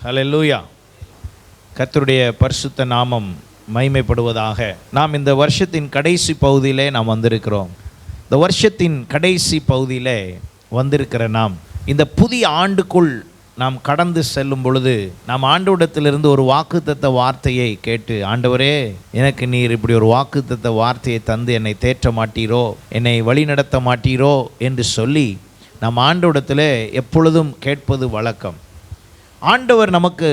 ஹல்லேலூயா. கர்த்தருடைய பரிசுத்த நாமம் மகிமைப்படுவதாக. நாம் இந்த வருஷத்தின் கடைசி பகுதியிலே நாம் வந்திருக்கிறோம். இந்த வருஷத்தின் கடைசி பகுதியிலே வந்திருக்கிற நாம் இந்த புதிய ஆண்டுக்குள் நாம் கடந்து செல்லும் பொழுது நாம் ஆண்டவரிடத்திலிருந்து ஒரு வாக்குத்தத்த வார்த்தையை கேட்டு, ஆண்டவரே, எனக்கு நீர் இப்படி ஒரு வாக்குத்தத்த வார்த்தையை தந்து என்னை தேற்ற மாட்டீரோ, என்னை வழி நடத்த மாட்டீரோ என்று சொல்லி நாம் ஆண்டவரிடத்தில் எப்பொழுதும் கேட்பது வழக்கம். ஆண்டவர் நமக்கு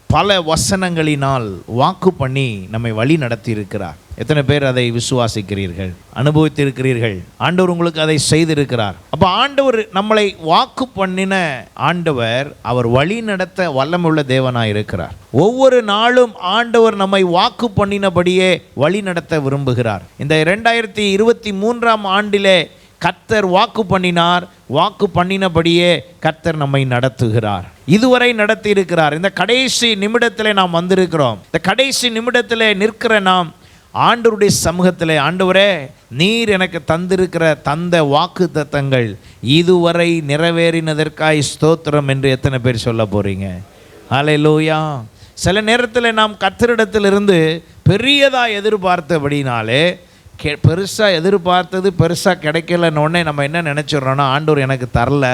பல வசனங்களினால் வாக்கு பண்ணி நம்மை வழி நடத்தி இருக்கிறார். எத்தனை பேர் அதை விசுவாசிக்கிறீர்கள், அனுபவித்திருக்கிறீர்கள்? ஆண்டவர் உங்களுக்கு அதை செய்திருக்கிறார். அப்போ ஆண்டவர் நம்மளை வாக்கு பண்ணின ஆண்டவர், அவர் வழி நடத்த வல்லமுள்ள தேவனாய் இருக்கிறார். ஒவ்வொரு நாளும் ஆண்டவர் நம்மை வாக்கு பண்ணினபடியே வழி நடத்த விரும்புகிறார். இந்த 2023ஆம் ஆண்டிலே கர்த்தர் வாக்கு பண்ணினார். வாக்கு பண்ணினபடியே கர்த்தர் நம்மை நடத்துகிறார். இதுவரை நடத்தி இருக்கிறார். இந்த கடைசி நிமிடத்திலே நாம் வந்திருக்கிறோம். இந்த கடைசி நிமிடத்திலே நிற்கிற நாம் ஆண்டவருடைய சமூகத்திலே, ஆண்டவரே, நீர் எனக்கு தந்த வாக்கு தத்தங்கள் இதுவரை நிறைவேறினதற்காய் ஸ்தோத்திரம் என்று எத்தனை பேர் சொல்ல போறீங்க? ஹல்லேலூயா. சில நேரத்தில் நாம் கர்த்தரிடத்திலிருந்து பெரியதாக எதிர்பார்த்தபடினாலே, பெருசாக எதிர்பார்த்தது பெருசாக கிடைக்கலன்னொடனே நம்ம என்ன நினச்சிட்றோன்னா, ஆண்டவர் எனக்கு தரல.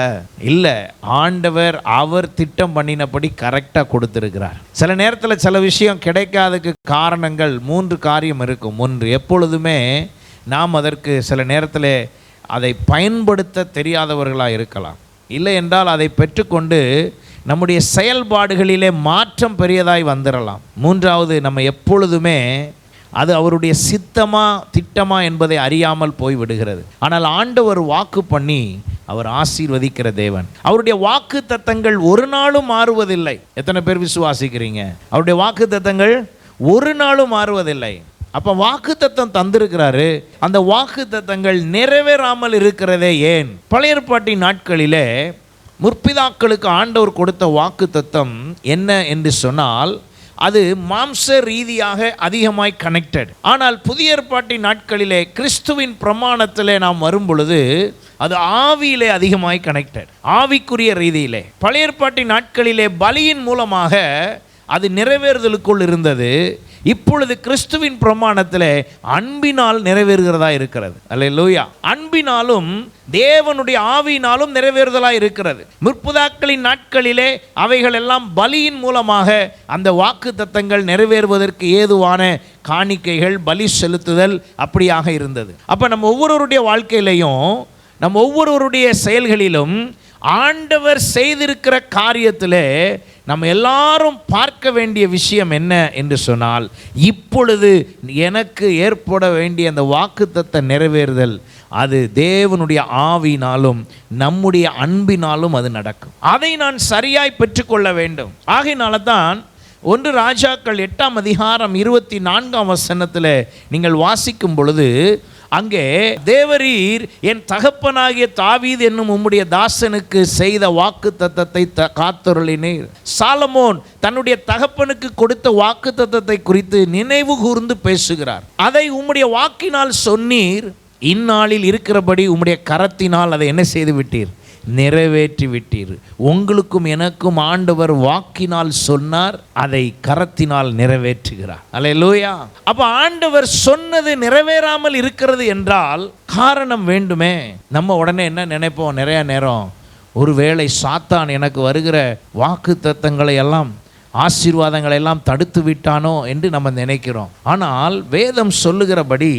இல்லை, ஆண்டவர் அவர் திட்டம் பண்ணினபடி கரெக்டாக கொடுத்துருக்கிறார். சில நேரத்தில் சில விஷயம் கிடைக்காததுக்கு காரணங்கள் 3 காரியம் இருக்கும். 1, எப்பொழுதுமே நாம் அதற்கு சில நேரத்தில் அதை பயன்படுத்த தெரியாதவர்களாக இருக்கலாம். இல்லை என்றால் அதை பெற்றுக்கொண்டு நம்முடைய செயல்பாடுகளிலே மாற்றம் பெரியதாய் வந்துடலாம். 3வது, நம்ம எப்பொழுதுமே அது அவருடைய சித்தமா திட்டமா என்பதை அறியாமல் போய்விடுகிறது. ஆனால் ஆண்டவர் வாக்கு பண்ணி அவர் ஆசீர்வதிக்கிற தேவன். அவருடைய வாக்கு தத்தங்கள் ஒரு நாளும் மாறுவதில்லை. எத்தனை பேர் விசுவாசிக்கிறீங்க? அவருடைய வாக்கு தத்தங்கள் ஒரு நாளும் மாறுவதில்லை. அப்போ வாக்கு தத்தம் தந்திருக்கிறாரு. அந்த வாக்கு தத்தங்கள் நிறைவேறாமல் இருக்கிறதே ஏன்? பழைய ஏற்பாட்டின் நாட்களிலே முற்பிதாக்களுக்கு ஆண்டவர் கொடுத்த வாக்கு தத்தம் என்ன என்று சொன்னால், அது மாம்ச ரீதியாக அதிகமாய் கனெக்டட். ஆனால் புதிய ஏற்பாட்டின் நாட்களிலே கிறிஸ்துவின் பிரமாணத்திலே நாம் வரும் பொழுது அது ஆவியிலே அதிகமாய் கனெக்டட், ஆவிக்குரிய ரீதியிலே. பழைய ஏற்பாட்டின் நாட்களிலே பலியின் மூலமாக அது நிறைவேறுதலுக்குள் இருந்தது. இப்பொழுது கிறிஸ்துவின் பிரமாணத்திலே அன்பினால் நிறைவேறுகிறதா இருக்கிறது. அல்லேலூயா. அன்பினாலும் தேவனுடைய ஆவியினாலும் நிறைவேறுதலாக இருக்கிறது. முற்பிதாக்களின் நாட்களிலே அவைகள் எல்லாம் பலியின் மூலமாக அந்த வாக்கு தத்தங்கள் நிறைவேறுவதற்கு ஏதுவான காணிக்கைகள், பலி செலுத்துதல் அப்படியாக இருந்தது. அப்போ நம்ம ஒவ்வொருவருடைய வாழ்க்கையிலையும், நம்ம ஒவ்வொருவருடைய செயல்களிலும் ஆண்டவர் செய்திருக்கிற காரியத்திலே நம்ம எல்லாரும் பார்க்க வேண்டிய விஷயம் என்ன என்று சொன்னால், இப்பொழுது எனக்கு ஏற்பட வேண்டிய அந்த வாக்குத்தத்த நிறைவேறுதல் அது தேவனுடைய ஆவியினாலும் நம்முடைய அன்பினாலும் அது நடக்கும். அதை நான் சரியாய் பெற்றுக்கொள்ள வேண்டும். ஆகையினால தான் 1 ராஜாக்கள் 8ஆம் அதிகாரம் 24ஆம் வசனத்தில் நீங்கள் வாசிக்கும் பொழுது, அங்கே தேவரீர் என் தகப்பனாகிய தாவீது என்னும் உம்முடைய தாசனுக்கு செய்த வாக்கு தத்தத்தை காத்தருளினீர். சாலமோன் தன்னுடைய தகப்பனுக்கு கொடுத்த வாக்கு தத்தத்தை குறித்து நினைவு கூர்ந்து பேசுகிறார். அதை உம்முடைய வாக்கினால் சொன்னீர், இந்நாளில் இருக்கிறபடி உம்முடைய கரத்தினால் அதை என்ன செய்து விட்டீர்? நிறைவேற்றி விட்டீர். உங்களுக்கும் எனக்கும் ஆண்டவர் வாக்கினால் சொன்னார், அதை கரத்தினால் நிறைவேற்றுகிறார். அல்லேலூயா. அப்ப ஆண்டவர் சொன்னது நிறைவேறாமல் இருக்கிறது என்றால் காரணம் வேண்டுமே. நம்ம உடனே என்ன நினைப்போம்? நிறைய நேரம், ஒருவேளை சாத்தான் எனக்கு வருகிற வாக்கு தத்தங்களை எல்லாம், ஆசீர்வாதங்களை எல்லாம் தடுத்து விட்டானோ என்று நம்ம நினைக்கிறோம். ஆனால் வேதம் சொல்லுகிறபடி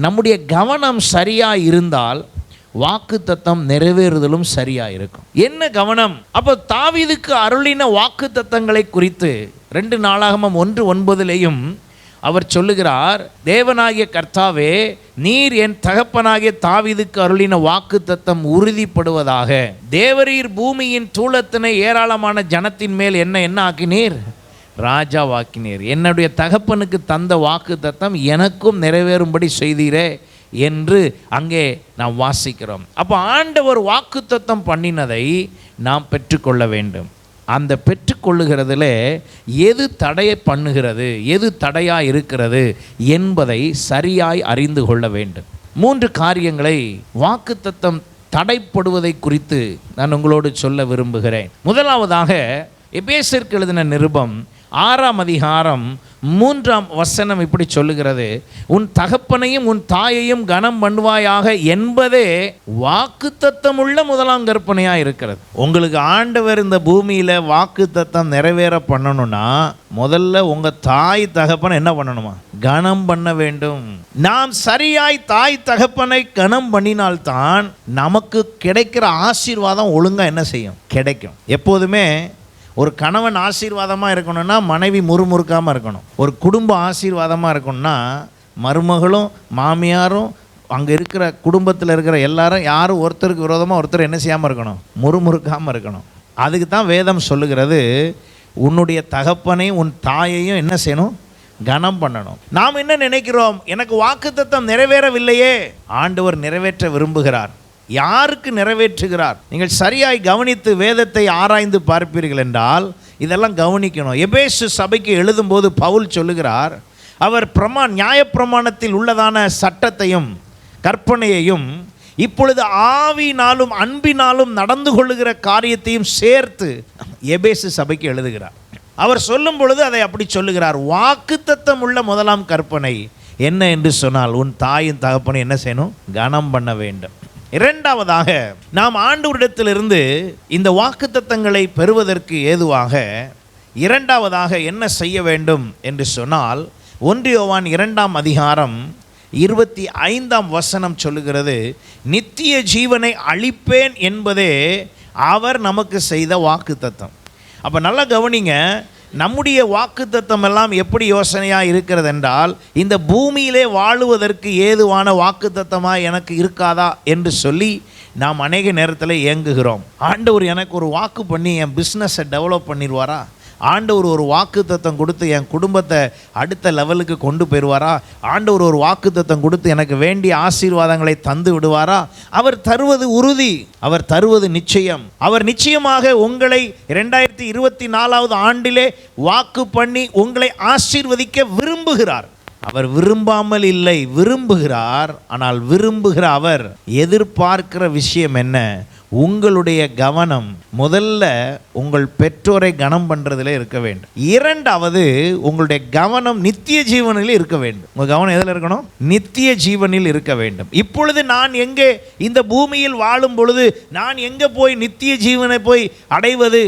நம்முடைய கவனம் சரியா இருந்தால் வாக்கு தத்தம் நிறைவேறுதலும் சரியா இருக்கும். என்ன கவனம்? அப்போ தாவீதுக்கு அருளின வாக்கு தத்தங்களை குறித்து 2 நாளாகமம் 1:9 அவர் சொல்லுகிறார், தேவனாகிய கர்த்தாவே, நீர் என் தகப்பனாகிய தாவீதுக்கு அருளின வாக்கு தத்தம் உறுதிப்படுவதாக. தேவரீர் பூமியின் தூளத்தினை ஏராளமான ஜனத்தின் மேல் என்ன ஆக்கினீர்? ராஜாவாக்கினீர். என்னுடைய தகப்பனுக்கு தந்த வாக்கு தத்தம் எனக்கும் நிறைவேறும்படி செய்தீரே என்று அங்கே நாம் வாசிக்கிறோம். அப்போ ஆண்டவர் வாக்கு தத்தம் பண்ணினதை நாம் பெற்றுக்கொள்ள வேண்டும். அந்த பெற்றுக்கொள்ளுகிறதுல எது தடையை பண்ணுகிறது, எது தடையாக இருக்கிறது என்பதை சரியாய் அறிந்து கொள்ள வேண்டும். 3 காரியங்களை வாக்குத்தத்தம் தடைப்படுவதை குறித்து நான் உங்களோடு சொல்ல விரும்புகிறேன். முதலாவதாக, எபேசியருக்கு எழுதின நிருபம் 6ஆம் அதிகாரம் 3ஆம் வசனம் இப்படி சொல்லுகிறது, உன் தகப்பனையும் உன் தாயையும் கனம் பண்ணுவாயாக என்பதே வாக்குத்தத்தமுள்ள முதலாம் கற்பனையாக இருக்கிறது. உங்களுக்கு ஆண்டவர் இந்த பூமியில் வாக்குத்தத்தம் நிறைவேற பண்ணணும்னா முதல்ல உங்கள் தாய் தகப்பனை என்ன பண்ணணுமா? கனம் பண்ண வேண்டும். நாம் சரியாய் தாய் தகப்பனை கனம் பண்ணினால்தான் நமக்கு கிடைக்கிற ஆசீர்வாதம் ஒழுங்காக என்ன செய்யும்? கிடைக்கும். எப்போதுமே ஒரு கணவன் ஆசீர்வாதமாக இருக்கணும்னா மனைவி முறுமுறுக்காமல் இருக்கணும். ஒரு குடும்பம் ஆசீர்வாதமாக இருக்கணும்னா மருமகளும் மாமியாரும் அங்கே இருக்கிற குடும்பத்தில் இருக்கிற எல்லாரும் யாரும் ஒருத்தருக்கு விரோதமாக ஒருத்தர் என்ன செய்யாமல் இருக்கணும்? முறுமுறுக்காமல் இருக்கணும். அதுக்கு தான் வேதம் சொல்லுகிறது, உன்னுடைய தகப்பனையும் உன் தாயையும் என்ன செய்யணும்? கனம் பண்ணணும். நாம் என்ன நினைக்கிறோம்? எனக்கு வாக்குத்தத்தம் நிறைவேறவில்லையே. ஆண்டவர் நிறைவேற்ற விரும்புகிறார். யாருக்கு நிறைவேற்றுகிறார்? நீங்கள் சரியாய் கவனித்து வேதத்தை ஆராய்ந்து பார்ப்பீர்கள் என்றால் இதெல்லாம் கவனிக்கணும். எபேசு சபைக்கு எழுதும்போது பவுல் சொல்லுகிறார், அவர் நியாயப்பிரமாணத்தில் உள்ளதான சட்டத்தையும் கற்பனையையும் இப்பொழுது ஆவியினாலும் அன்பினாலும் நடந்து கொள்ளுகிற காரியத்தையும் சேர்த்து எபேசு சபைக்கு எழுதுகிறார். அவர் சொல்லும் பொழுது அதை அப்படி சொல்லுகிறார், வாக்குத்தத்தம் உள்ள முதலாம் கற்பனை என்ன என்று சொன்னால், உன் தாயின் தகப்பனை என்ன செய்யணும்? கனம் பண்ண வேண்டும். இரண்டாவதாக, நாம் ஆண்டவரிடத்திலிருந்து இந்த வாக்குத்தத்தங்களை பெறுவதற்கு ஏதுவாக இரண்டாவதாக என்ன செய்ய வேண்டும் என்று சொன்னால், 1 யோவான் 2ஆம் அதிகாரம் 25ஆம் வசனம் சொல்லுகிறது, நித்திய ஜீவனை அளிப்பேன் என்பதே அவர் நமக்கு செய்த வாக்குத்தத்தம். அப்போ நல்லா கவனிங்க, நம்முடைய வாக்குத்தத்தம் எல்லாம் எப்படி யோசனையாக இருக்கிறது என்றால், இந்த பூமியிலே வாழுவதற்கு ஏதுவான வாக்குத்தத்தமாக எனக்கு இருக்காதா என்று சொல்லி நாம் அநேக நேரத்தில் ஏங்குகிறோம். ஆண்டவர் எனக்கு ஒரு வாக்கு பண்ணி என் பிஸ்னஸை டெவலப் பண்ணிடுவாரா? ஆண்டவர் ஒரு வாக்குத்தத்தம் கொடுத்து என் குடும்பத்தை அடுத்த லெவலுக்கு கொண்டு போயிடுவாரா? ஆண்டவர் ஒரு வாக்குத்தத்தம் கொடுத்து எனக்கு வேண்டிய ஆசீர்வாதங்களை தந்து விடுவாரா? அவர் தருவது உறுதி, அவர் தருவது நிச்சயம். அவர் நிச்சயமாக உங்களை 2024 ஆண்டிலே வாக்கு பண்ணி உங்களை ஆசீர்வதிக்க விரும்புகிறார். அவர் விரும்பாமல் இல்லை, விரும்புகிறார். ஆனால் விரும்புகிற அவர் எதிர்பார்க்கிற விஷயம் என்ன? உங்களுடைய கவனம் முதல்ல உங்கள் பெற்றோரை கனம் பண்ணுறதுல இருக்க வேண்டும். இரண்டாவது, உங்களுடைய கவனம் நித்திய ஜீவனில் இருக்க வேண்டும். உங்கள் கவனம் எதில் இருக்கணும்? நித்திய ஜீவனில் இருக்க வேண்டும். இப்பொழுது நான் எங்கே இந்த பூமியில் வாழும் பொழுது நான் எங்கே போய் நித்திய ஜீவனை போய் அடைவது?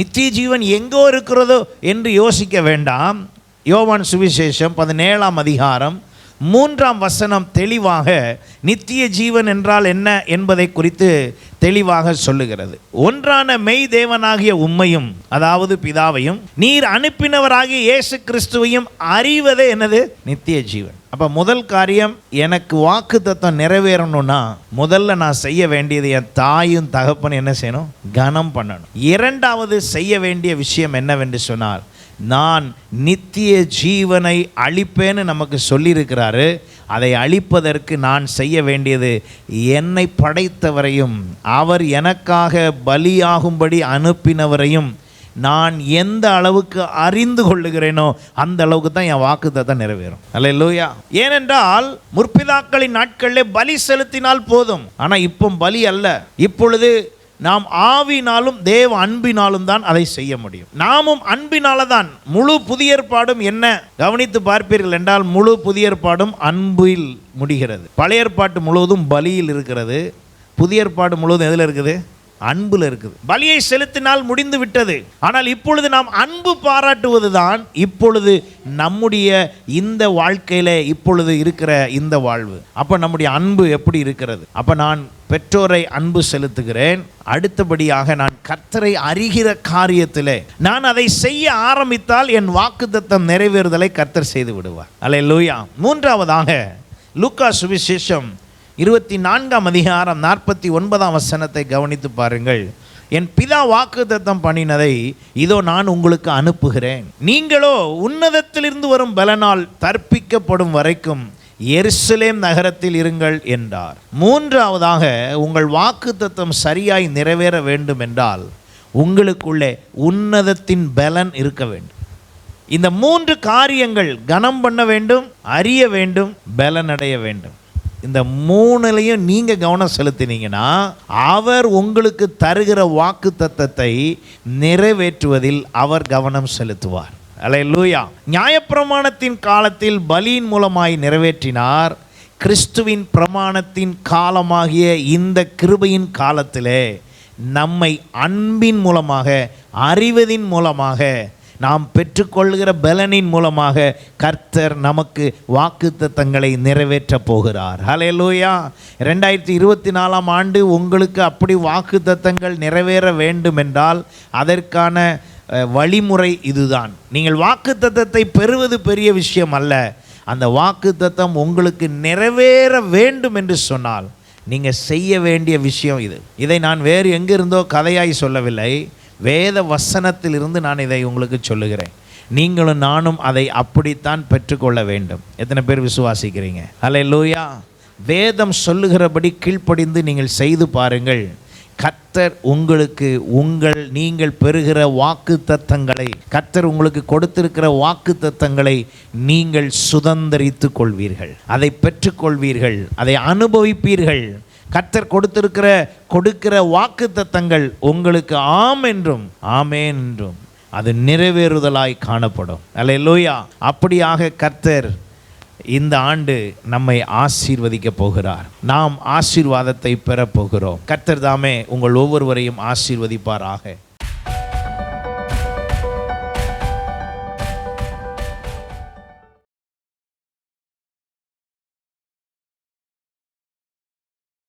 நித்திய ஜீவன் எங்கோ இருக்கிறதோ என்று யோசிக்க வேண்டாம். யோவான் சுவிசேஷம் 17ஆம் அதிகாரம் 3ஆம் வசனம் தெளிவாக நித்திய ஜீவன் என்றால் என்ன என்பதை குறித்து தெளிவாக சொல்லுகிறது. ஒன்றான மெய் தேவனாகிய உம்மையும், அதாவது பிதாவையும், நீர் அனுப்பினவராகிய இயேசு கிறிஸ்துவையும் அறிவதே என்னது? நித்திய ஜீவன். அப்போ முதல் காரியம், எனக்கு வாக்குத்தத்தம் நிறைவேறணும்னா முதல்ல நான் செய்ய வேண்டியது என் தாயும் தகப்பன் என்ன செய்யணும்? கனம் பண்ணணும். இரண்டாவது செய்ய வேண்டிய விஷயம் என்னவென்று சொன்னால், நான் நித்திய ஜீவனை அளிப்பேன்னு நமக்கு சொல்லியிருக்கிறாரு. அதை அளிப்பதற்கு நான் செய்ய வேண்டியது, என்னை படைத்தவரையும் அவர் எனக்காக பலியாகும்படி அனுப்பினவரையும் நான் எந்த அளவுக்கு அறிந்து கொள்ளுகிறேனோ அந்த அளவுக்கு தான் என் வாக்குத்தத்தம் நிறைவேறும். அல்லேலூயா. ஏனென்றால் முற்பிதாக்களின் நாட்களிலே பலி செலுத்தினால் போதும். ஆனால் இப்போ பலி அல்ல. இப்பொழுது நாம் ஆவினாலும் தேவ அன்பினாலும் தான் அதை செய்ய முடியும். நாமும் அன்பினால தான். முழு புதிய ஏற்பாடும் என்ன கவனித்து பார்ப்பீர்கள் என்றால், முழு புதிய ஏற்பாடும் அன்பில் முடிகிறது. பழைய ஏற்பாட்டு முழுவதும் பலியில் இருக்கிறது. புதிய ஏற்பாடு முழுவதும் எதில் இருக்குது? அன்புல இருக்குது. பலியை செலுத்தினால் முடிந்து விட்டது. ஆனால் இப்பொழுது நாம் அன்பு பாராட்டுவது தான் இப்பொழுது நம்முடைய இந்த வாழ்க்கையில இப்பொழுது இருக்கிற இந்த வாழ்வு. அப்ப நம்முடைய அன்பு எப்படி இருக்கிறது? அப்ப நான் பெற்றோரை அன்பு செலுத்துகிறேன். அடுத்தபடியாக நான் கர்த்தரை அறிகிற காரியத்திலே நான் அதை செய்ய ஆரம்பித்தால் என் வாக்குத்தத்தம் நிறைவேறுதலை கர்த்தர் செய்து விடுவார். அல்லேலூயா. மூன்றாவதாக லூக்கா சுவிசேஷம் 24ஆம் அதிகாரம் 49ஆம் வசனத்தை கவனித்து பாருங்கள். என் பிதா வாக்குத்தத்தம் பண்ணினதை இதோ நான் உங்களுக்கு அனுப்புகிறேன். நீங்களோ உன்னதத்திலிருந்து வரும் பலனால் தற்பிக்கப்படும் வரைக்கும் எருசலேம் நகரத்தில் இருங்கள் என்றார். மூன்றாவதாக, உங்கள் வாக்குத்தத்தம் சரியாய் நிறைவேற வேண்டும் என்றால் உங்களுக்குள்ளே உன்னதத்தின் பலன் இருக்க வேண்டும். இந்த மூன்று காரியங்கள் கனம் பண்ண வேண்டும், அறிய வேண்டும், பலன் அடைய வேண்டும். இந்த மூணுலையும் நீங்கள் கவனம் செலுத்தினீங்கன்னா அவர் உங்களுக்கு தருகிற வாக்கு தத்தத்தை நிறைவேற்றுவதில் அவர் கவனம் செலுத்துவார். அல்லேலூயா. நியாயப்பிரமாணத்தின் காலத்தில் பலியின் மூலமாய் நிறைவேற்றினார். கிறிஸ்துவின் பிரமாணத்தின் காலமாகிய இந்த கிருபையின் காலத்திலே நம்மை அன்பின் மூலமாக, அறிவதின் மூலமாக, நாம் பெற்றுக்கொள்கிற பலனின் மூலமாக கர்த்தர் நமக்கு வாக்குத்தத்தங்களை நிறைவேற்றப் போகிறார். ஹல்லேலூயா. 2024ஆம் ஆண்டு உங்களுக்கு அப்படி வாக்குத்தத்தங்கள் நிறைவேற வேண்டும் என்றால் அதற்கான வழிமுறை இதுதான். நீங்கள் வாக்குத்தத்தத்தை பெறுவது பெரிய விஷயம் அல்ல. அந்த வாக்குத்தத்தம் உங்களுக்கு நிறைவேற வேண்டும் என்று சொன்னால் நீங்கள் செய்ய வேண்டிய விஷயம் இது. இதை நான் வேறு எங்கிருந்தோ கதையாய் சொல்லவில்லை, வேத வசனத்திலிருந்து நான் இதை உங்களுக்கு சொல்லுகிறேன். நீங்களும் நானும் அதை அப்படித்தான் பெற்றுக்கொள்ள வேண்டும். எத்தனை பேர் விசுவாசிக்கிறீங்க? அல்லேலூயா. வேதம் சொல்லுகிறபடி கீழ்ப்படிந்து நீங்கள் செய்து பாருங்கள். கர்த்தர் உங்களுக்கு நீங்கள் பெறுகிற வாக்கு தத்தங்களை, கர்த்தர் உங்களுக்கு கொடுத்திருக்கிற வாக்கு தத்தங்களை நீங்கள் சுதந்தரித்து கொள்வீர்கள், அதை பெற்றுக்கொள்வீர்கள், அதை அனுபவிப்பீர்கள். கர்த்தர் கொடுக்கிற வாக்கு தத்தங்கள் உங்களுக்கு ஆம் என்றும் ஆமேன் என்றும் அது நிறைவேறுதலாய் காணப்படும். அல்லேலூயா. அப்படியாக கர்த்தர் இந்த ஆண்டு நம்மை ஆசீர்வதிக்க போகிறார். நாம் ஆசீர்வாதத்தை பெறப் போகிறோம். கர்த்தர் தாமே உங்கள் ஒவ்வொருவரையும் ஆசீர்வதிப்பாராக.